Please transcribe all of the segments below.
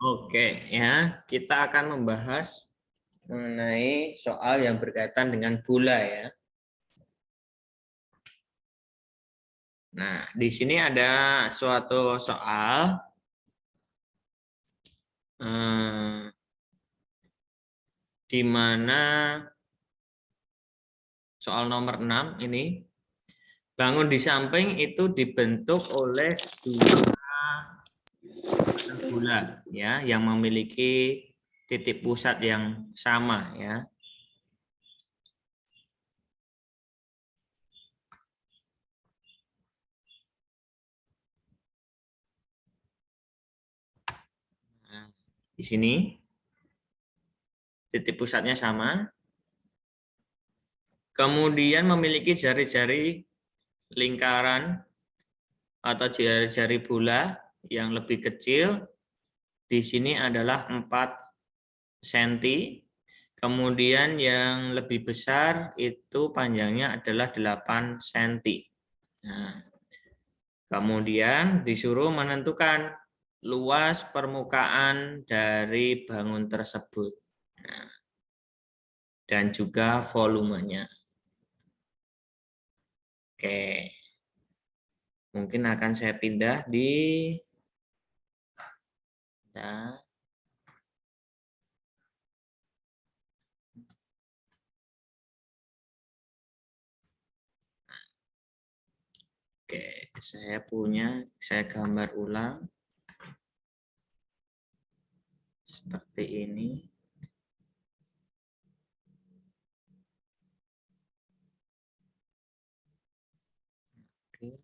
Oke, ya. Kita akan membahas mengenai soal yang berkaitan dengan bola ya. Nah, di sini ada suatu soal di mana soal nomor 6 ini, bangun di samping itu dibentuk oleh dua bola ya yang memiliki titik pusat yang sama ya. Nah, di sini titik pusatnya sama. Kemudian memiliki jari-jari lingkaran atau jari-jari bola yang lebih kecil. Di sini adalah 4 cm. Kemudian yang lebih besar itu panjangnya adalah 8 cm. Nah, kemudian disuruh menentukan luas permukaan dari bangun tersebut. Nah, dan juga volumenya. Oke. Mungkin akan saya pindah di ya. Oke, saya gambar ulang seperti ini. Oke.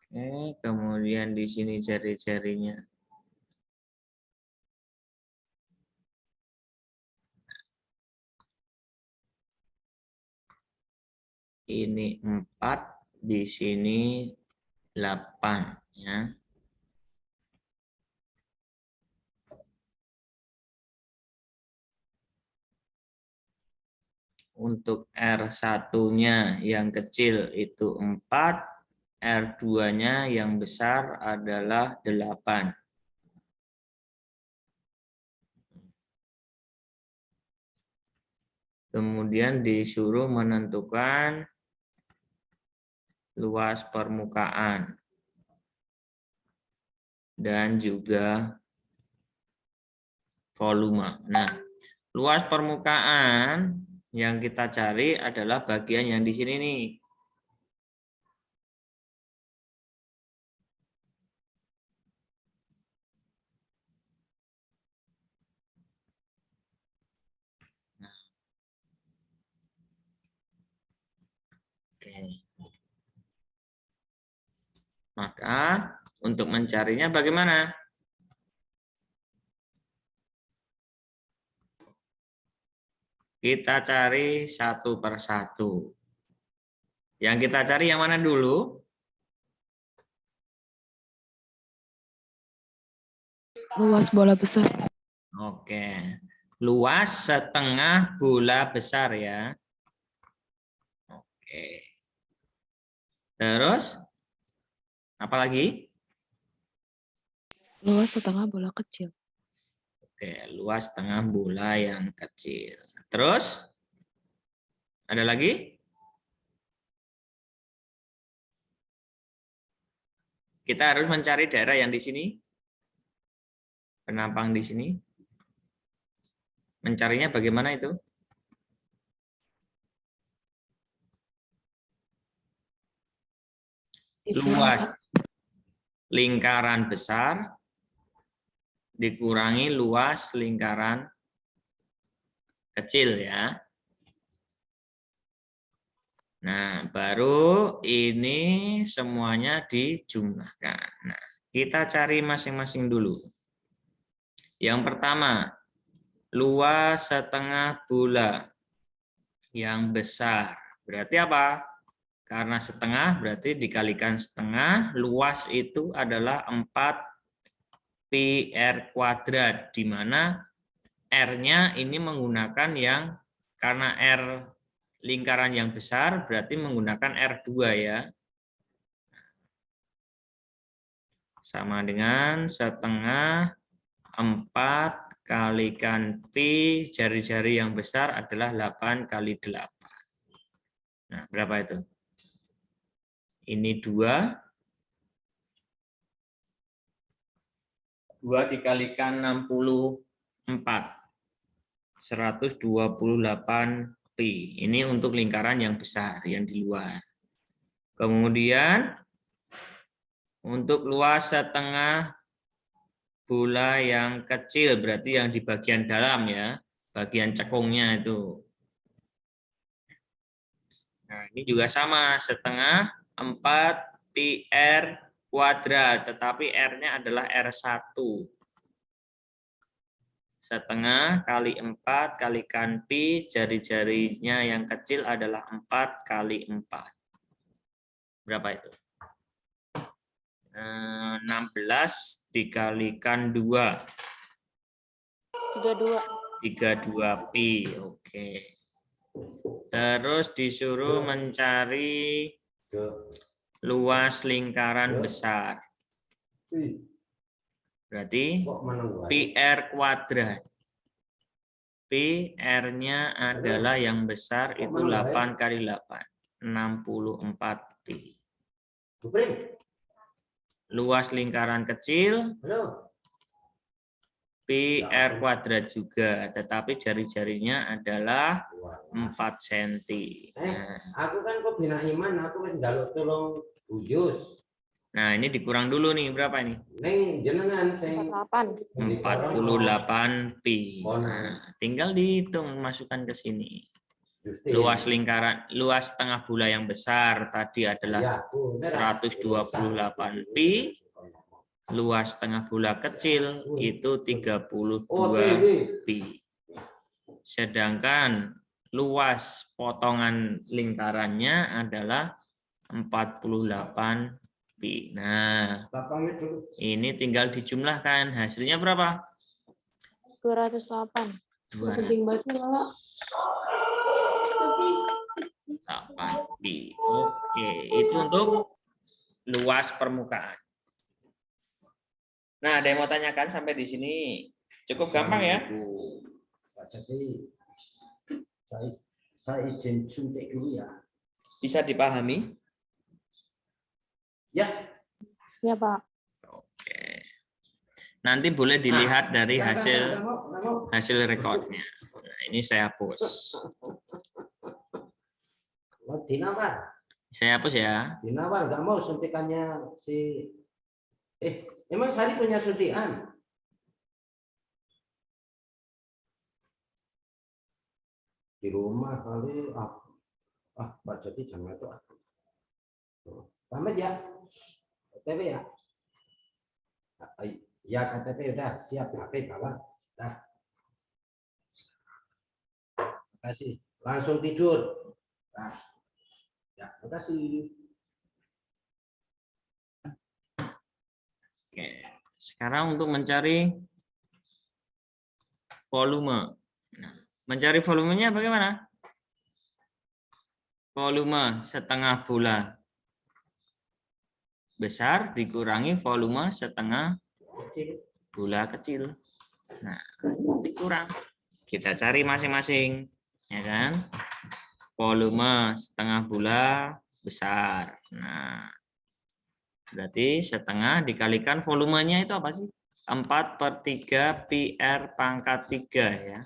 Oke, kemudian di sini jari-jarinya. Ini 4, di sini 8 ya. Untuk R1-nya yang kecil itu 4, R2-nya yang besar adalah 8. Kemudian disuruh menentukan luas permukaan dan juga volume. Nah, luas permukaan yang kita cari adalah bagian yang di sini nih. Nah, oke. Maka untuk mencarinya bagaimana? Kita cari satu per satu. Yang kita cari yang mana dulu? Luas bola besar. Oke. Luas setengah bola besar ya. Oke. Terus apa lagi? Luas setengah bola kecil. Oke, luas setengah bola yang kecil. Terus ada lagi? Kita harus mencari daerah yang di sini. Penampang di sini. Mencarinya bagaimana itu? Luas lingkaran besar dikurangi luas lingkaran kecil ya. Nah, baru ini semuanya dijumlahkan. Nah, kita cari masing-masing dulu. Yang pertama, luas setengah bola yang besar. Berarti apa? Karena setengah berarti dikalikan setengah, luas itu adalah 4 pi r kuadrat, di mana R-nya ini menggunakan yang, karena R lingkaran yang besar, berarti menggunakan R2 ya. Sama dengan setengah 4 kalikan Pi, jari-jari yang besar adalah 8 kali 8. Nah, berapa itu? Ini 2. 2 dikalikan 64. 128 Pi. Ini untuk lingkaran yang besar, yang di luar. Kemudian, untuk luas setengah bola yang kecil, berarti yang di bagian dalam ya, bagian cekungnya itu. Nah, ini juga sama, setengah 4 pi R kuadrat, tetapi R-nya adalah R1. Setengah kali 4 kalikan pi, jari-jarinya yang kecil adalah 4 kali 4. Berapa itu? 16 dikalikan 2. 32. 32 pi. Oke. Terus disuruh mencari luas lingkaran besar. Berarti pi R kuadrat. Pi R-nya adalah yang besar itu 8 kali 8. 64 pi. Luas lingkaran kecil pi R kuadrat juga, tetapi jari-jarinya adalah 4 cm. Aku kan kok bina iman, aku wis njaluk tolong buyus. Nah, ini dikurang dulu nih, berapa ini? Neng jenengan sing 48 pi. Nah, tinggal dihitung, masukkan ke sini. Luas lingkaran, luas tengah bola yang besar tadi adalah 128 pi. Luas tengah bola kecil itu 32 pi. Sedangkan luas potongan lingkarannya adalah 48 pi. Nah, ini tinggal dijumlahkan. Hasilnya berapa? 208. 208 pi. Oke, itu untuk luas permukaan. Nah, ada yang mau tanyakan sampai di sini? Cukup gampang ya? Pak Jadi, saya izin suntik dulu ya. Bisa dipahami? Ya. Ya, Pak. Oke. Nanti boleh dilihat dari hasil rekodnya. Nah, ini saya hapus. Dinawar. Saya hapus ya. Dinawar nggak mau suntikannya si. Emang Sari punya suntikan? Di rumah kali. Pak Jadi jangan itu. Pamit ya. KTP ya. Ya KTP udah siap, HP bawa. Nah. Terima kasih. Langsung tidur. Nah. Ya, terima kasih. Oke. Sekarang untuk mencari volume. Nah, mencari volumenya bagaimana? Volume setengah bola besar dikurangi volume setengah bola kecil. Nah, dikurang. Kita cari masing-masing, ya kan? Volume setengah bola besar. Nah, berarti setengah dikalikan volumenya itu apa sih? 4/3 pi R pangkat 3 ya.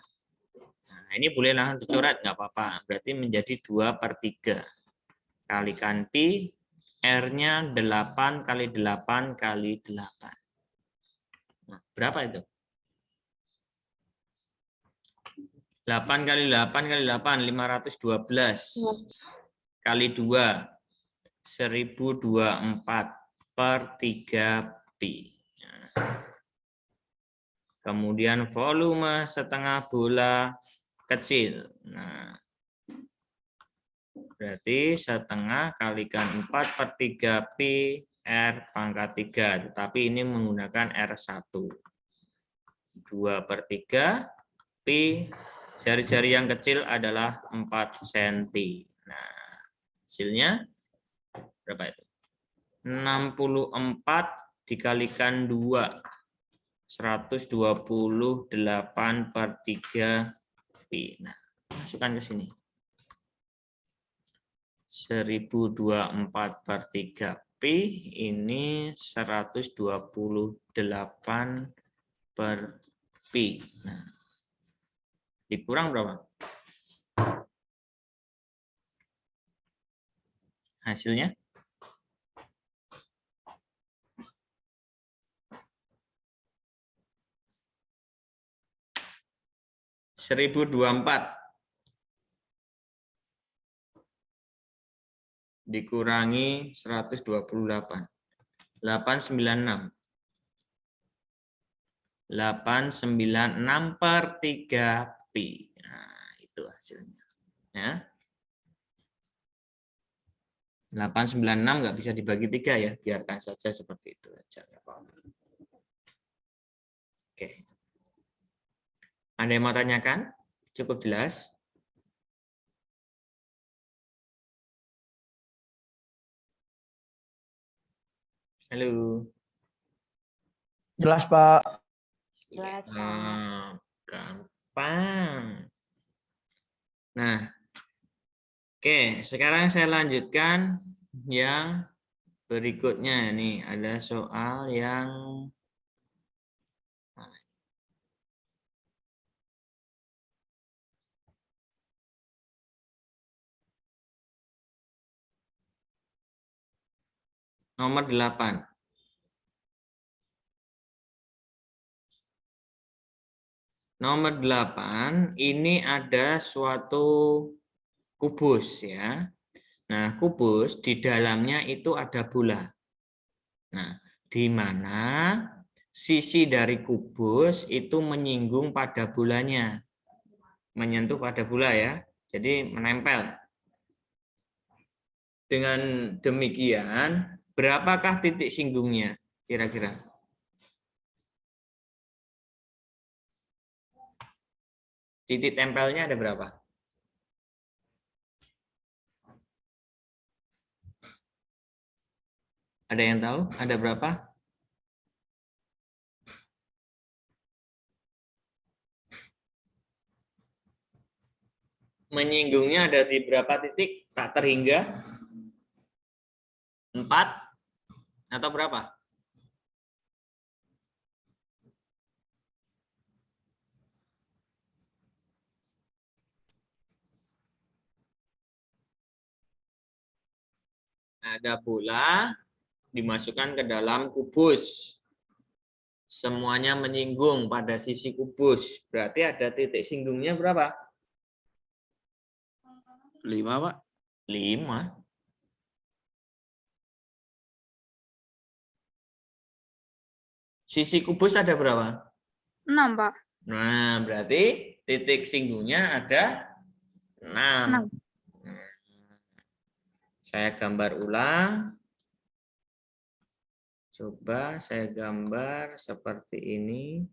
Nah, ini boleh langsung dicoret, nggak apa-apa. Berarti menjadi 2/3. Kalikan pi, R-nya 8 kali 8 kali 8. Nah, berapa itu? 8 kali 8 kali 8, 512. Kali 2, 1024/3 pi. Kemudian volume setengah bola kecil. Nah, berarti setengah kalikan 4/3 pi R pangkat 3. Tetapi ini menggunakan R1. 2/3 Pi, jari-jari yang kecil adalah 4 cm. Nah, hasilnya berapa itu? 64 dikalikan 2. 128/3 pi. Nah, masukkan ke sini. 1024/3 pi ini 128 per pi. Nah, dikurang berapa? Hasilnya? Seribu 1024 dikurangi 128. 896. 896/3 pi. Nah, itu hasilnya. Ya. 896 nggak bisa dibagi 3 ya, biarkan saja seperti itu aja. Oke. Ada yang mau tanyakan? Cukup jelas? Halo. Jelas, Pak. Jelas, Pak. Gampang. Nah, oke, sekarang saya lanjutkan yang berikutnya. Nih, ada soal yang nomor 8. Nomor 8, ini ada suatu kubus ya. Nah, kubus di dalamnya itu ada bola. Nah, di mana sisi dari kubus itu menyinggung pada bolanya. Menyentuh pada bola ya. Jadi menempel. Dengan demikian, berapakah titik singgungnya kira-kira? Titik tempelnya ada berapa? Ada yang tahu? Ada berapa? Menyinggungnya ada di berapa titik? Tak terhingga? 4 atau berapa? Ada bola dimasukkan ke dalam kubus. Semuanya menyinggung pada sisi kubus. Berarti ada titik singgungnya berapa? 5, Pak. 5. Sisi kubus ada berapa? 6, Pak. Nah, berarti titik singgungnya ada 6. Saya gambar ulang. Coba saya gambar seperti ini.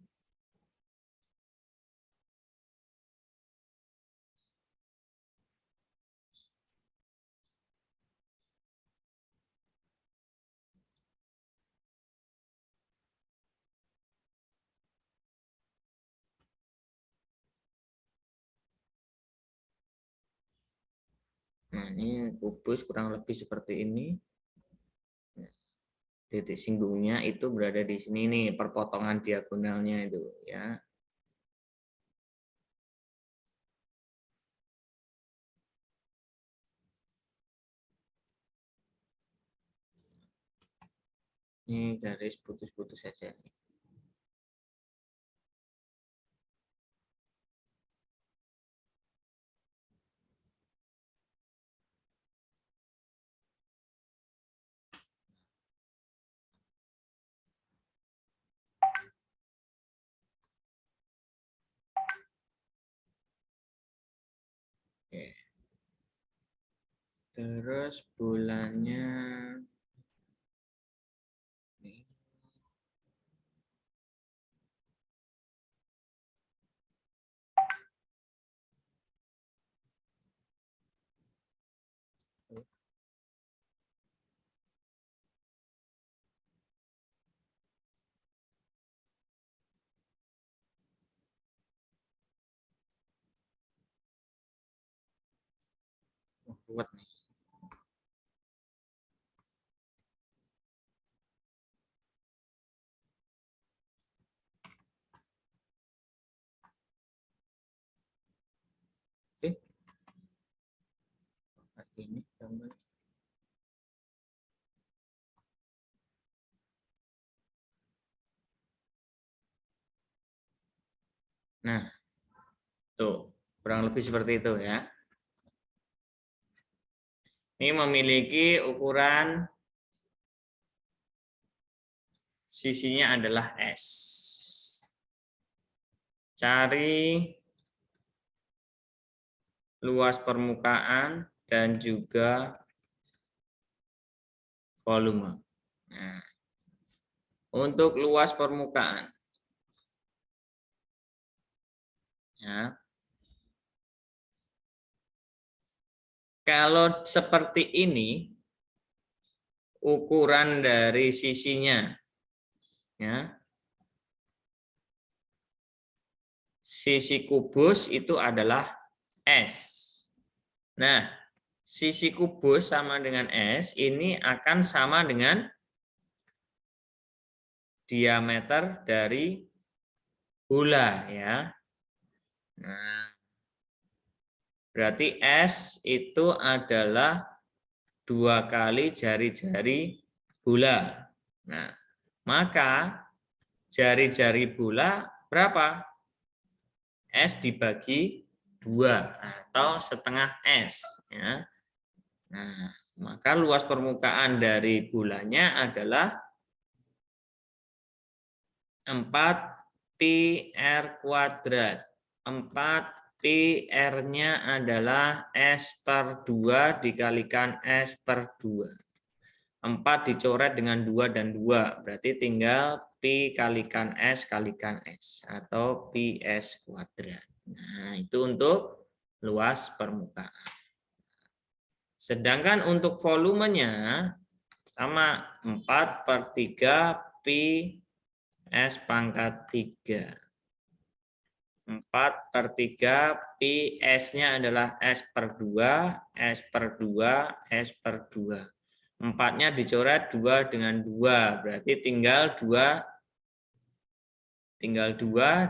Nah, ini kubus kurang lebih seperti ini. Titik singgungnya itu berada di sini nih, perpotongan diagonalnya itu ya. Ini garis putus-putus saja. Oke. Terus bolanya Ruwet nih. Oke. Ini gambar. Nah, tuh kurang lebih seperti itu ya. Ini memiliki ukuran sisinya adalah S. Cari luas permukaan dan juga volume. Nah, untuk luas permukaan, ya, kalau seperti ini, ukuran dari sisinya, ya, sisi kubus itu adalah S. Nah, sisi kubus sama dengan S, ini akan sama dengan diameter dari bola, ya. Nah, berarti S itu adalah 2 kali jari-jari bola. Nah, maka jari-jari bola berapa? S dibagi 2 atau setengah S. Ya. Nah, maka luas permukaan dari bolanya adalah 4 pi R kuadrat. 4 pi R-nya adalah S/2 dikalikan S/2. 4 dicoret dengan 2 dan 2. Berarti tinggal pi kalikan S kalikan S. Atau pi S kuadrat. Nah, itu untuk luas permukaan. Sedangkan untuk volumenya sama 4/3 pi S pangkat 3. 4/3 pi S-nya adalah S/2, S/2, S/2. 4-nya dicoret 2 dengan 2, berarti tinggal 2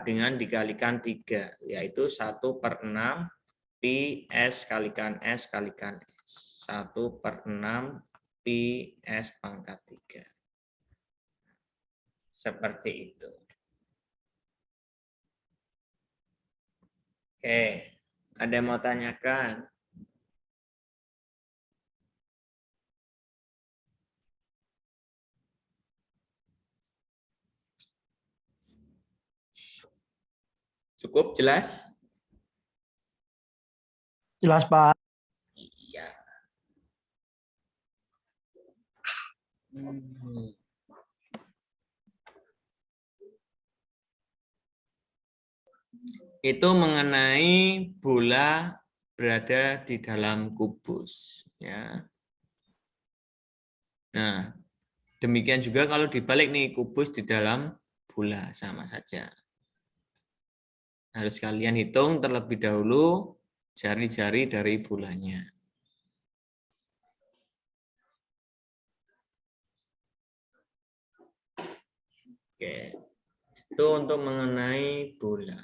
dengan dikalikan 3, yaitu 1/6 pi S kalikan S kalikan S. 1/6 pi S pangkat 3. Seperti itu. Oke, ada yang mau tanyakan? Cukup jelas? Jelas, Pak. Iya. Itu mengenai bola berada di dalam kubus, ya. Nah, demikian juga kalau dibalik nih, kubus di dalam bola, sama saja. Harus kalian hitung terlebih dahulu jari-jari dari bolanya. Oke, itu untuk mengenai bola.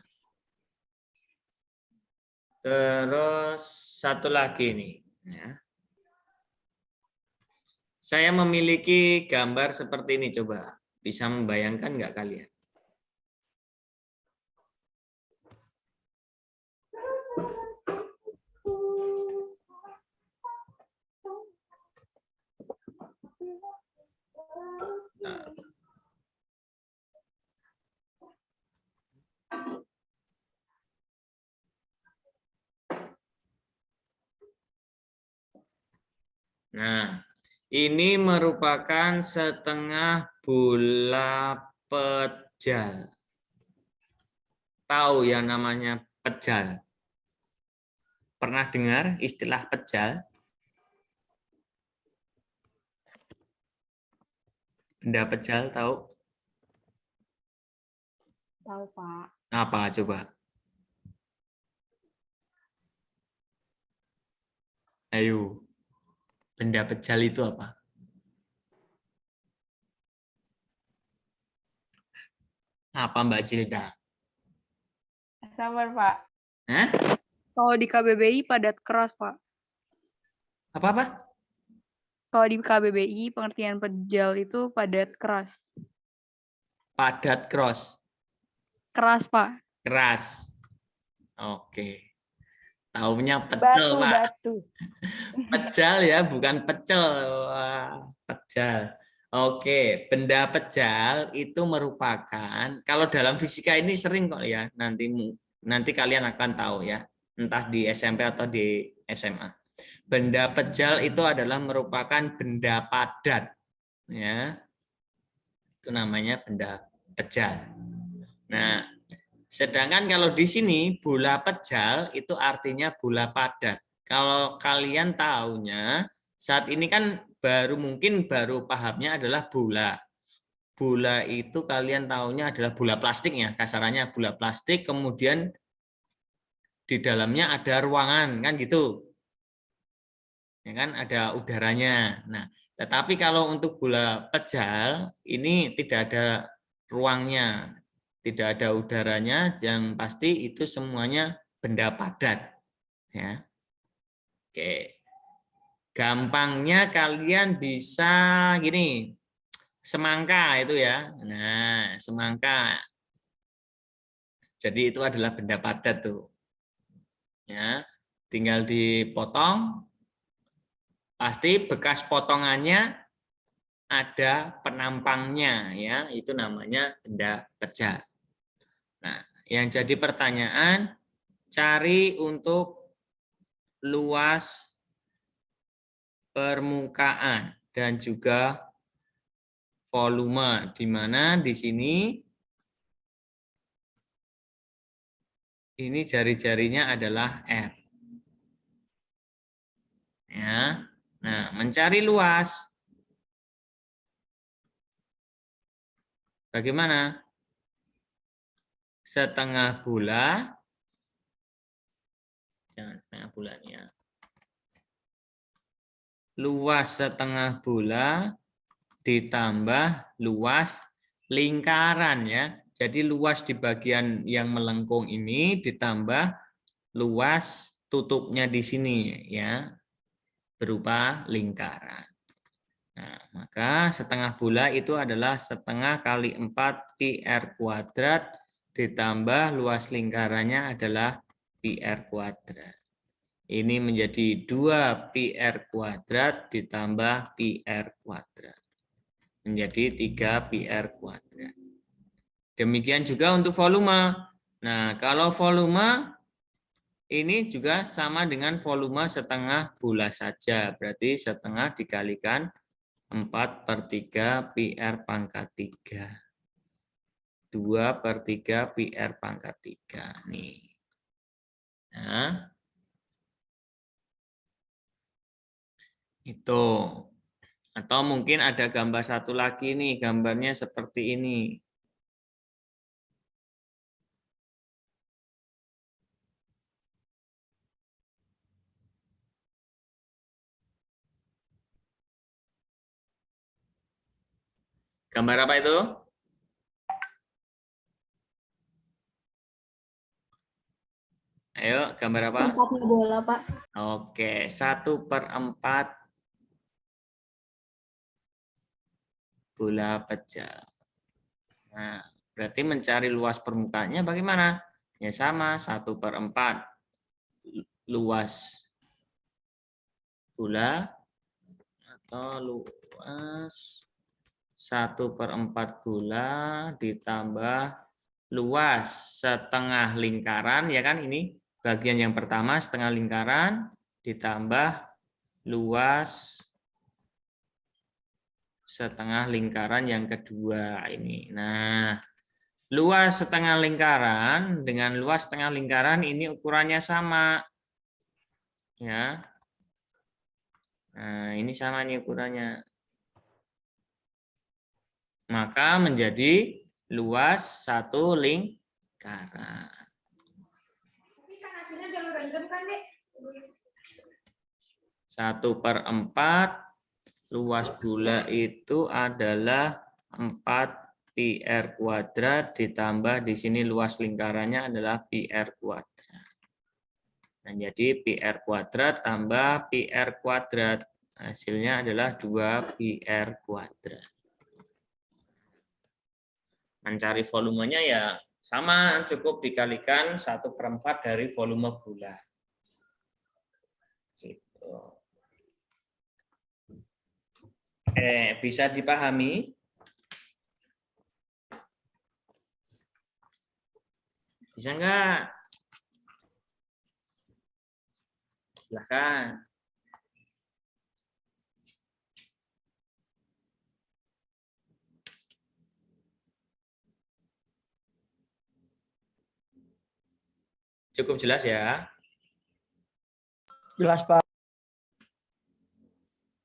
Terus satu lagi nih, ya. Saya memiliki gambar seperti ini, coba bisa membayangkan nggak kalian? Nah, ini merupakan setengah bola pejal. Tahu yang namanya pejal? Pernah dengar istilah pejal? Benda pejal tahu? Tahu, Pak. Apa coba? Ayo. Benda pejal itu apa? Apa Mbak Zilda? Sabar, Pak. Hah? Kalau di KBBI padat keras, Pak. Apa-apa? Kalau di KBBI pengertian pejal itu padat keras. Padat cross. Keras, Pak. Keras. Oke. Taunya pecel, Pak. Batu. Pejal ya, bukan pecel. Wah, pejal. Oke, benda pejal itu merupakan, kalau dalam fisika ini sering kok ya, nanti kalian akan tahu ya, entah di SMP atau di SMA. Benda pejal itu adalah merupakan benda padat, ya. Itu namanya benda pejal. Nah, sedangkan kalau di sini bola pejal itu artinya bola padat. Kalau kalian tahunya saat ini kan mungkin baru pahamnya adalah bola. Bola itu kalian tahunya adalah bola plastik ya, kasarannya bola plastik, kemudian di dalamnya ada ruangan kan gitu. Ya kan ada udaranya. Nah, tetapi kalau untuk bola pejal ini tidak ada ruangnya, tidak ada udaranya, yang pasti itu semuanya benda padat. Ya. Oke. Gampangnya kalian bisa gini, semangka itu ya. Nah, semangka. Jadi itu adalah benda padat tuh. Ya, tinggal dipotong. Pasti bekas potongannya ada penampangnya ya, itu namanya benda pejal. Nah, yang jadi pertanyaan cari untuk luas permukaan dan juga volume, di mana di sini ini jari-jarinya adalah R. Ya. Nah, mencari luas bagaimana? Setengah bola, jangan setengah bulannya. Luas setengah bola ditambah luas lingkaran ya. Jadi luas di bagian yang melengkung ini ditambah luas tutupnya di sini ya, berupa lingkaran. Nah, maka setengah bola itu adalah setengah kali 4 pi R kuadrat ditambah luas lingkarannya adalah pi R kuadrat. Ini menjadi 2 pi R kuadrat ditambah pi R kuadrat. Menjadi 3 pi R kuadrat. Demikian juga untuk volume. Nah, kalau volume ini juga sama dengan volume setengah bola saja. Berarti setengah dikalikan 4/3 pi R pangkat 3. 2/3 pi R pangkat 3. Nih. Nah, itu. Atau mungkin ada gambar satu lagi nih, gambarnya seperti ini. Gambar apa itu? Ayo, gambar apa? Tempatnya bola, Pak. Oke, 1/4 bola pejal. Nah, berarti mencari luas permukaannya bagaimana? Ya sama, 1/4 luas bola atau luas 1/4 bola ditambah luas setengah lingkaran, ya kan ini bagian yang pertama setengah lingkaran ditambah luas setengah lingkaran yang kedua ini. Nah, luas setengah lingkaran dengan luas setengah lingkaran ini ukurannya sama. Ya. Nah, ini sama nih ukurannya. Maka menjadi luas satu lingkaran. 1/4 luas bola itu adalah 4 πr kuadrat ditambah di sini luas lingkarannya adalah πr kuadrat. Nah, jadi πr kuadrat tambah πr kuadrat hasilnya adalah 2 πr kuadrat. Mencari volumenya ya sama, cukup dikalikan 1/4 dari volume bola. Gitu. Bisa dipahami? Bisa enggak? Silahkan. Cukup jelas ya? Jelas, Pak.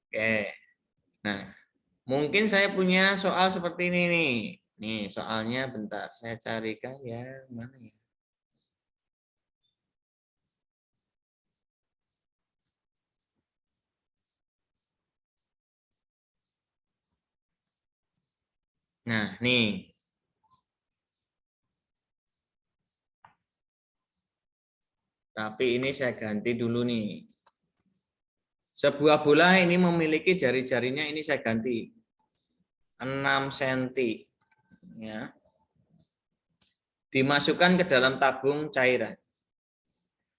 Oke. Nah, mungkin saya punya soal seperti ini nih. Nih, soalnya bentar. Saya carikan ya. Mana ya? Nah, nih. Tapi ini saya ganti dulu nih. Sebuah bola ini memiliki jari-jarinya ini saya ganti. 6 cm. Ya. Dimasukkan ke dalam tabung cairan.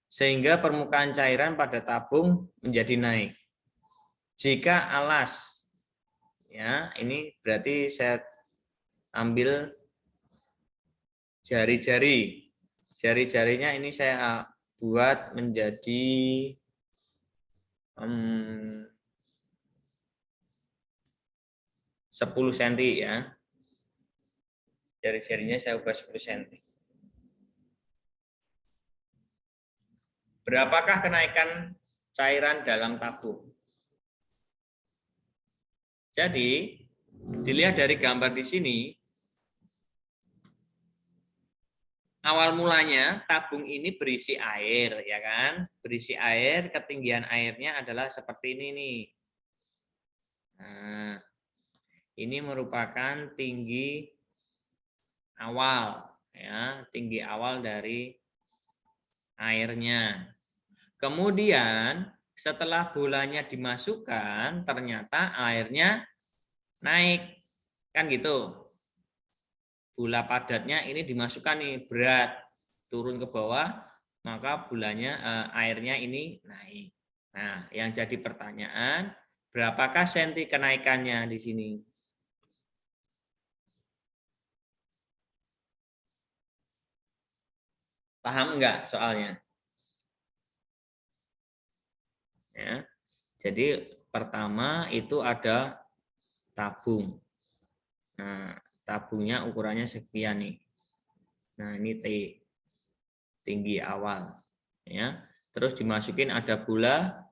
Sehingga permukaan cairan pada tabung menjadi naik. Jika alas, ya ini berarti saya ambil jari-jari. Jari-jarinya ini saya buat menjadi 10 cm ya. Jari-jarinya saya ubah 10 cm. Berapakah kenaikan cairan dalam tabung? Jadi, dilihat dari gambar di sini, awal mulanya tabung ini berisi air, ya kan? Berisi air, ketinggian airnya adalah seperti ini nih. Nah, ini merupakan tinggi awal, ya, tinggi awal dari airnya. Kemudian setelah bolanya dimasukkan, ternyata airnya naik, kan gitu. Bola padatnya ini dimasukkan nih, berat, turun ke bawah, maka airnya ini naik. Nah, yang jadi pertanyaan, berapakah senti kenaikannya di sini? Paham enggak soalnya? Ya. Jadi pertama itu ada tabung. Nah, tabungnya ukurannya sekian nih. Nah, ini T, tinggi awal. Ya. Terus dimasukin ada bola,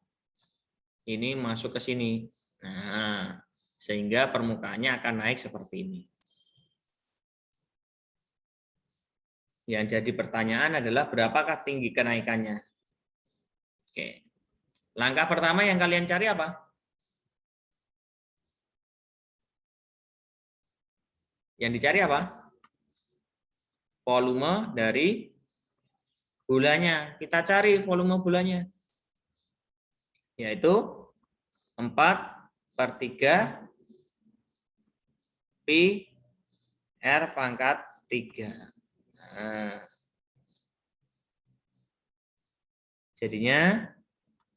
ini masuk ke sini. Nah, sehingga permukaannya akan naik seperti ini. Yang jadi pertanyaan adalah berapakah tinggi kenaikannya? Oke. Langkah pertama yang kalian cari apa? Yang dicari apa? Volume dari bolanya. Kita cari volume bolanya. Yaitu 4/3 pi R pangkat 3. Nah, jadinya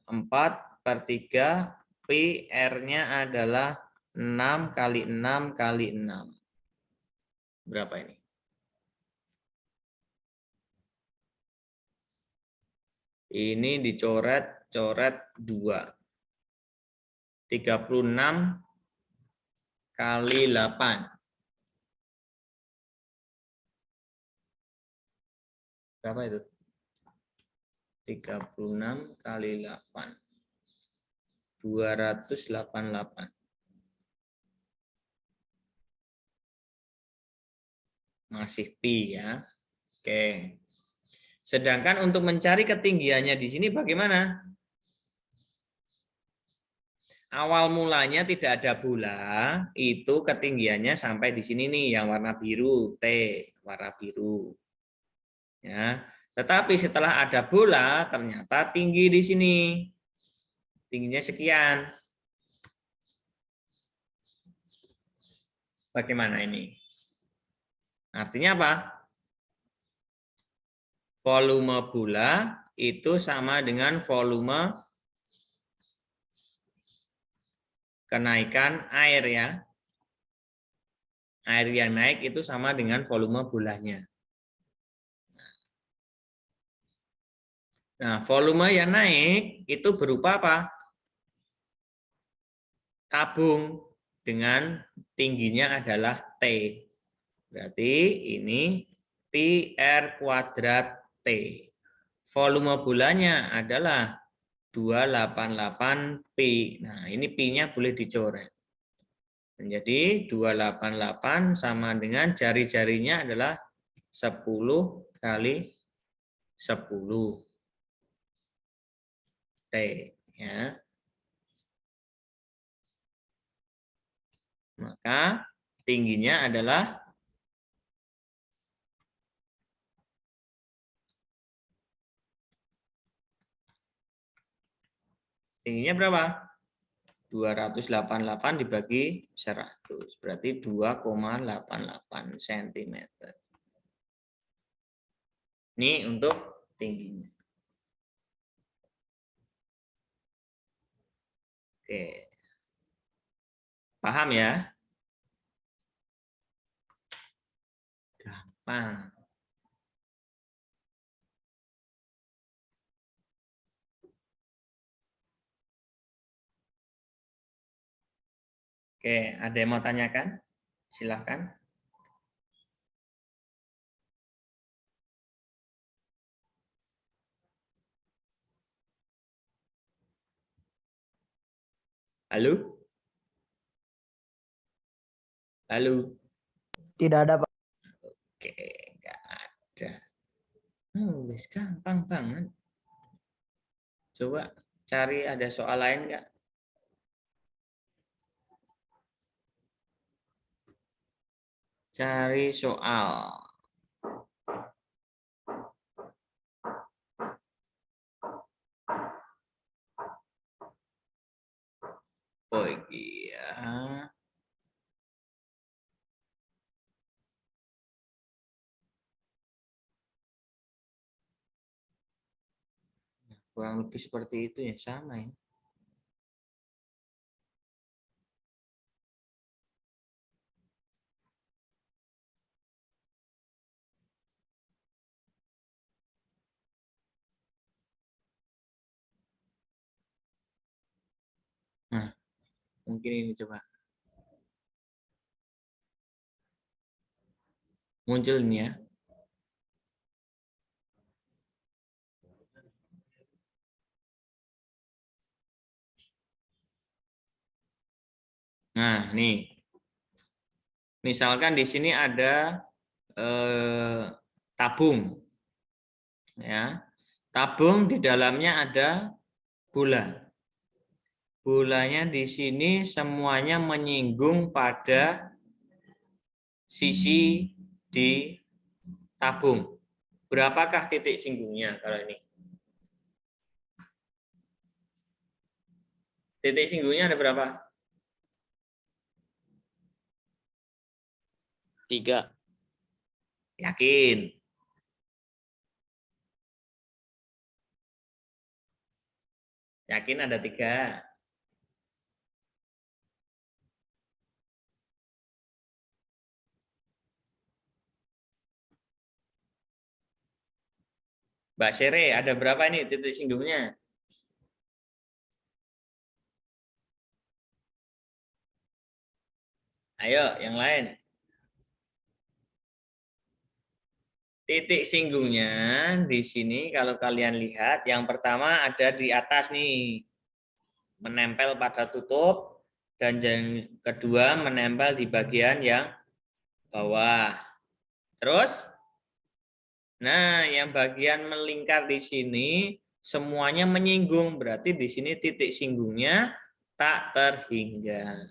4/3 pi R-nya adalah 6 kali 6 kali 6. Berapa ini? Ini dicoret-coret 2. 36 kali 8. Berapa itu? 36 kali 8. 288. Masih pi ya. Oke. Sedangkan untuk mencari ketinggiannya di sini bagaimana? awal mulanya tidak ada bola, itu ketinggiannya sampai di sini nih yang warna biru, T, warna biru. Ya. Tetapi setelah ada bola, ternyata tinggi di sini. Tingginya sekian. Bagaimana ini? Artinya apa? Volume bola itu sama dengan volume kenaikan air ya. Air yang naik itu sama dengan volume bolanya. Nah, volume yang naik itu berupa apa? Tabung dengan tingginya adalah T. Berarti ini pi R kuadrat T. Volume bolanya adalah 288 pi. Nah, ini pi-nya boleh dicoret. Menjadi 288 sama dengan jari-jarinya adalah 10 kali 10 T. Ya. Maka tingginya adalah berapa? 288 dibagi 100. Berarti 2,88 cm. Ini untuk tingginya. Oke. Paham ya? Gampang. Oke, ada yang mau tanyakan? Silahkan. Halo? Halo? Tidak ada, Pak. Oke, enggak ada. Wis gampang banget. Coba cari ada soal lain enggak? Cari soal. Oh iya. Kurang lebih seperti itu ya, sama ya. Nah, mungkin ini coba. Muncul ini ya. Nah, nih. Misalkan di sini ada tabung. Ya. Tabung di dalamnya ada bola. Bolanya di sini semuanya menyinggung pada sisi di tabung. Berapakah titik singgungnya kalau ini? Titik singgungnya ada berapa? 3. Yakin? Yakin ada 3? Mbak Sere, ada berapa nih titik singgungnya? Ayo, yang lain. Titik singgungnya di sini kalau kalian lihat, yang pertama ada di atas nih, menempel pada tutup, dan yang kedua menempel di bagian yang bawah. Terus, nah yang bagian melingkar di sini semuanya menyinggung, berarti di sini titik singgungnya tak terhingga.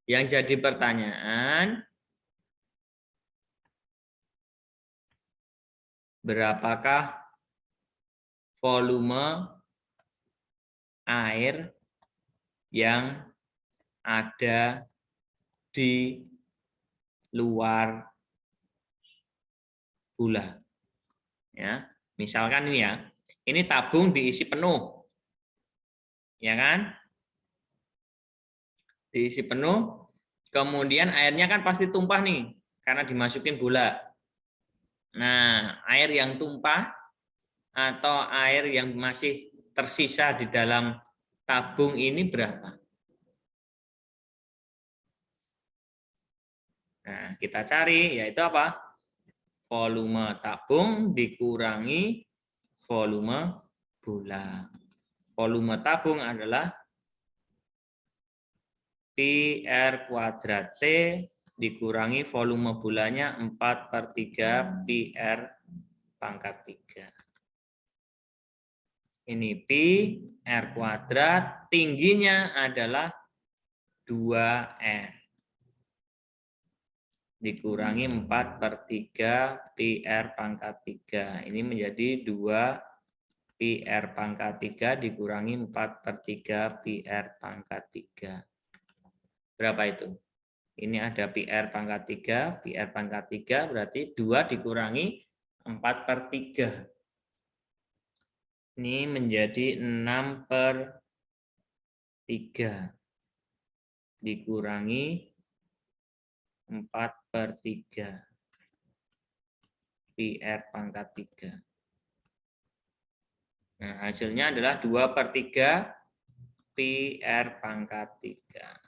Yang jadi pertanyaan, berapakah volume air yang ada di luar gula? Ya, misalkan ini ya, ini tabung diisi penuh, ya kan? Diisi penuh, kemudian airnya kan pasti tumpah nih, karena dimasukin gula. Nah, air yang tumpah atau air yang masih tersisa di dalam tabung ini berapa? Nah, kita cari, yaitu apa? Volume tabung dikurangi volume gula. Volume tabung adalah PR kuadrat T dikurangi volume gulanya 4/3 PR pangkat 3. Ini Pi R kuadrat, tingginya adalah 2R. Dikurangi 4/3 PR pangkat 3. Ini menjadi 2 PR pangkat 3 dikurangi 4/3 PR pangkat 3. Berapa itu? Ini ada PR pangkat 3, PR pangkat 3 berarti 2 dikurangi 4/3. Ini menjadi 6/3 dikurangi 4/3 PR pangkat 3. Nah, hasilnya adalah 2/3 PR pangkat 3.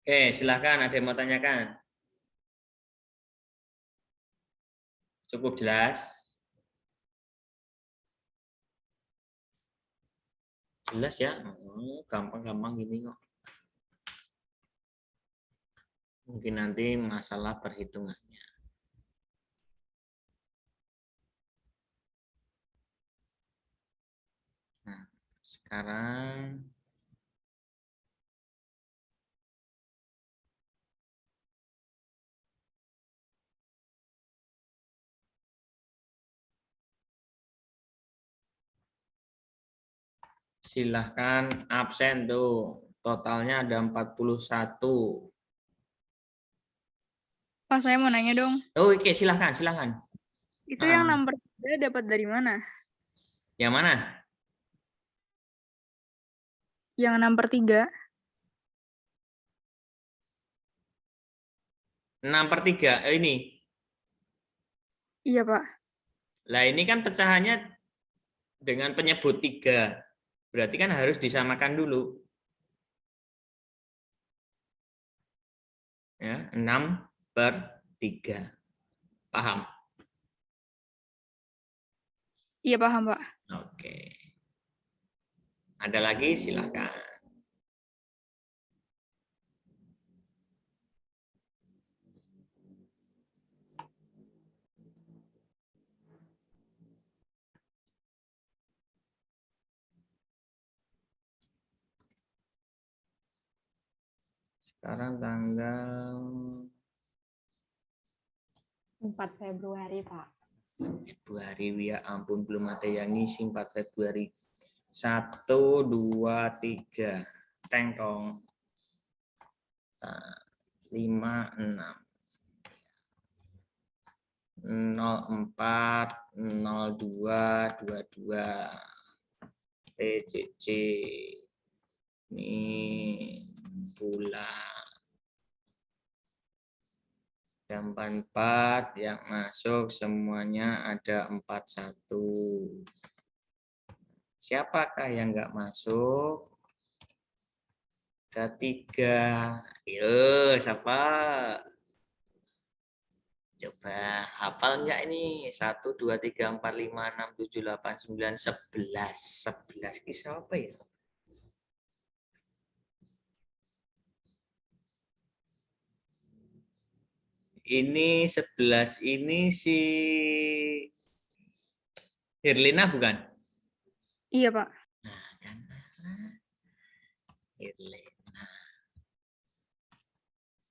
Oke, silakan ada yang mau tanyakan. Cukup jelas? Jelas ya? Gampang-gampang gini kok. Mungkin nanti masalah perhitungannya. Nah, sekarang silahkan absen tuh. Totalnya ada 41. Pak, saya mau nanya dong. Oh, oke, silahkan. Itu yang nomor 3 dapat dari mana? Yang mana? Yang nomor 3. 6/3. Ini. Iya, Pak. Lah ini kan pecahannya dengan penyebut 3. Berarti kan harus disamakan dulu. Ya, 6/3. Paham? Iya, paham, Pak. Oke. Ada lagi? Silakan. Sekarang tanggal 4 Februari, Pak. Februari, ya ampun belum ada yang ngisi 4 Februari. 1, 2, 3. Tengkong. 5, 6. 04, 02, 22. PCC. Ini bulan. Jam 4 yang masuk semuanya ada 41. Siapakah yang nggak masuk? Ada 3. Yo, siapa? Coba hafal enggak ini? 1, 2, 3, 4, 5, 6, 7, 8, 9, 11. 11 kisah apa ya? Ini 11 ini si Herlina bukan? Iya, Pak. Nah, kan. Herlina.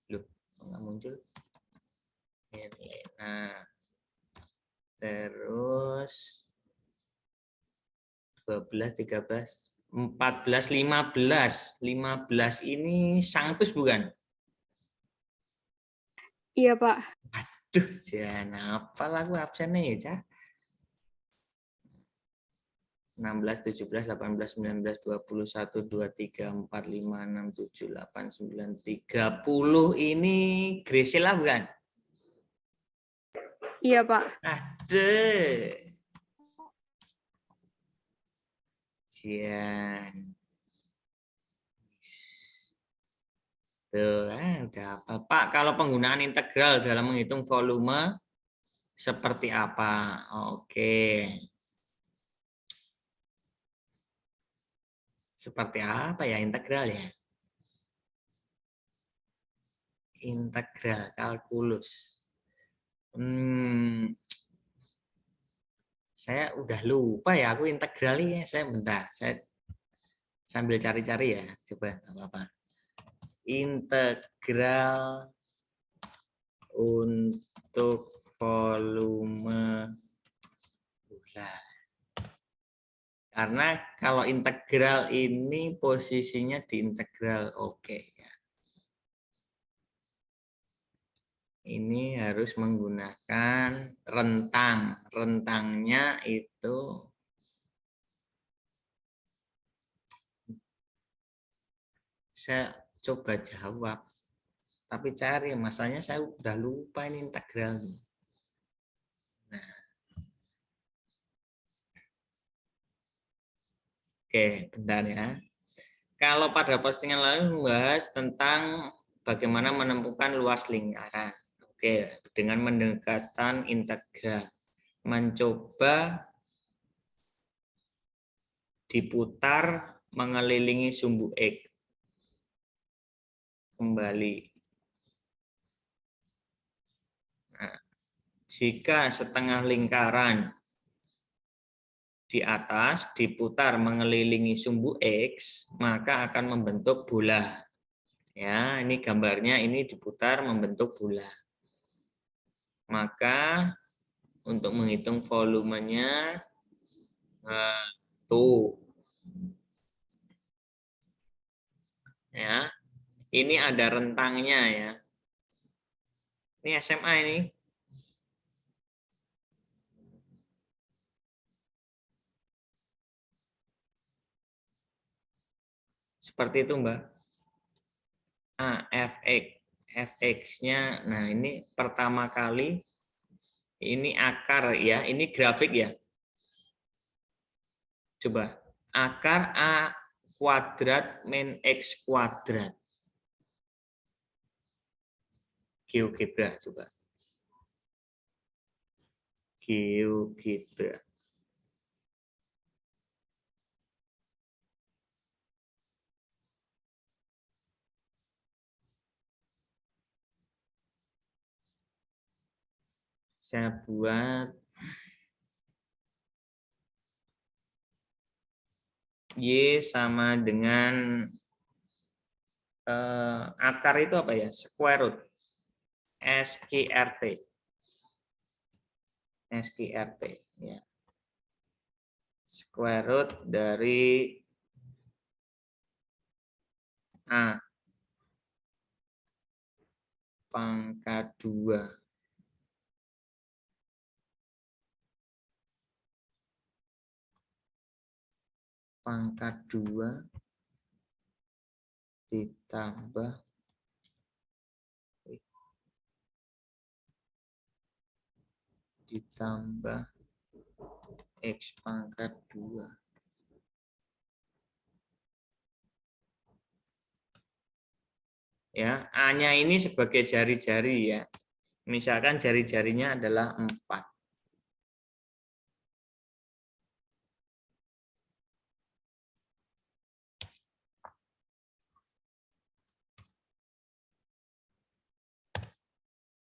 Loh, kok nggak muncul? Herlina. Terus 12, 13, 14, 15. 15 ini Sanctus bukan? Iya, Pak. Aduh, jangan apa lagu absennya ya, Cah. 16, 17, 18, 19, 20, 1, 2, 3, 4, 5, 6, 7, 8, 9, 30 ini Grisela bukan? Iya, Pak. Aduh. Sian. Tuh, udah apa. Pak, kalau penggunaan integral dalam menghitung volume seperti apa? Oke. Seperti apa ya integral ya? Integral kalkulus. Saya udah lupa ya aku integral ya. Saya bentar, saya sambil cari-cari ya. Coba apa-apa. Integral untuk volume bulan. Karena kalau integral ini posisinya di integral oke ya. Ini harus menggunakan rentang. Rentangnya itu saya coba jawab. Tapi cari, masanya saya udah lupa ini integral. Nah. Oke, bentar ya. Kalau pada postingan lain membahas tentang bagaimana menemukan luas lingkaran. Oke, dengan mendekatkan integral. Mencoba diputar mengelilingi sumbu X. Kembali. Nah, jika setengah lingkaran di atas diputar mengelilingi sumbu X, maka akan membentuk bola. Ya, ini gambarnya ini diputar membentuk bola. Maka untuk menghitung volumenya tuh. Ya. Ini ada rentangnya ya. Ini SMA ini. Seperti itu, Mbak. Fx. Fx-nya, nah ini pertama kali, ini akar ya, ini grafik ya. Coba, akar A kuadrat min X kuadrat. GeoGebra, coba. GeoGebra. Saya buat Y sama dengan akar itu apa ya? Square root. SQRT. SQRT. Ya. Square root dari A pangkat 2. Pangkat 2 ditambah X pangkat 2. Ya, A-nya ini sebagai jari-jari ya. Misalkan jari-jarinya adalah 4.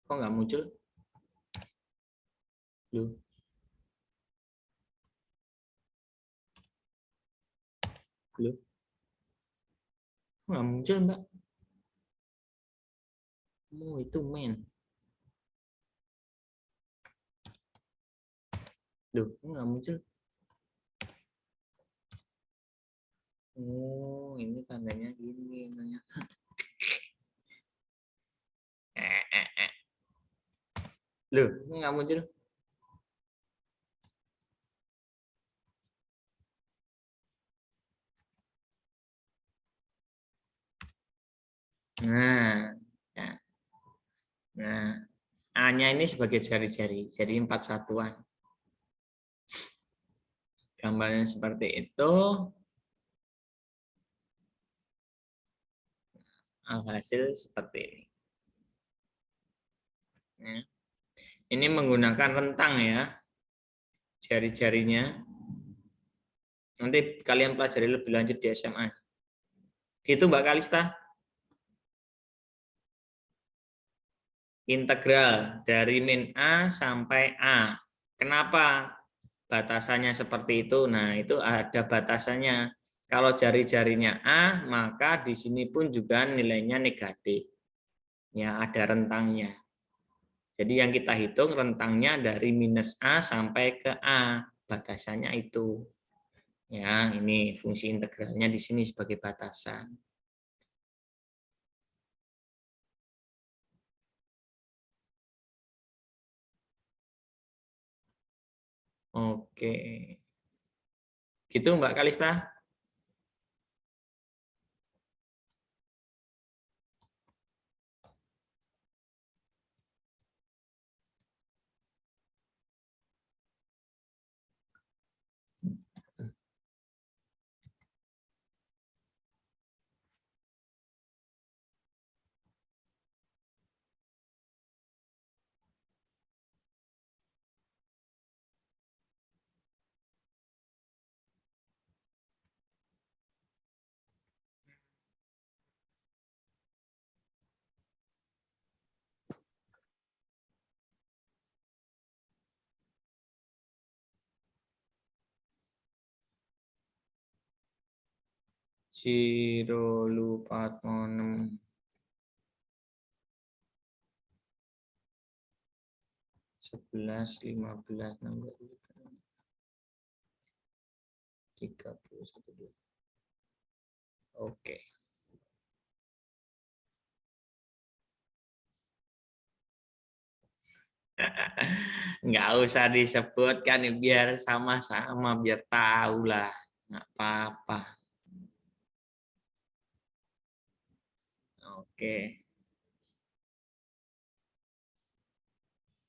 Kok nggak muncul? Loh. Loh. Kok nggak muncul, Mbak? Oh, itu men. Loh, kok nggak muncul? Oh, ini tandanya gini. Tandanya. Loh, kok nggak muncul? Nah, ya. Nah, A-nya ini sebagai jari-jari, jadi 4 satuan. Gambarnya seperti itu. Alhasil seperti ini. Ya. Ini menggunakan rentang ya, jari-jarinya. Nanti kalian pelajari lebih lanjut di SMA. Gitu Mbak Kalista? Integral dari min A sampai A. Kenapa batasannya seperti itu? Nah, itu ada batasannya. Kalau jari-jarinya A, maka di sini pun juga nilainya negatif. Ya, ada rentangnya. Jadi yang kita hitung rentangnya dari minus A sampai ke A. Batasannya itu. Ya, ini fungsi integralnya di sini sebagai batasan. Oke. Gitu Mbak Kalista? Zero lupa 6. 11, 15, 16, 31. Oke. Nggak usah disebutkan biar sama-sama, biar tahu lah. Nggak apa-apa. Oke.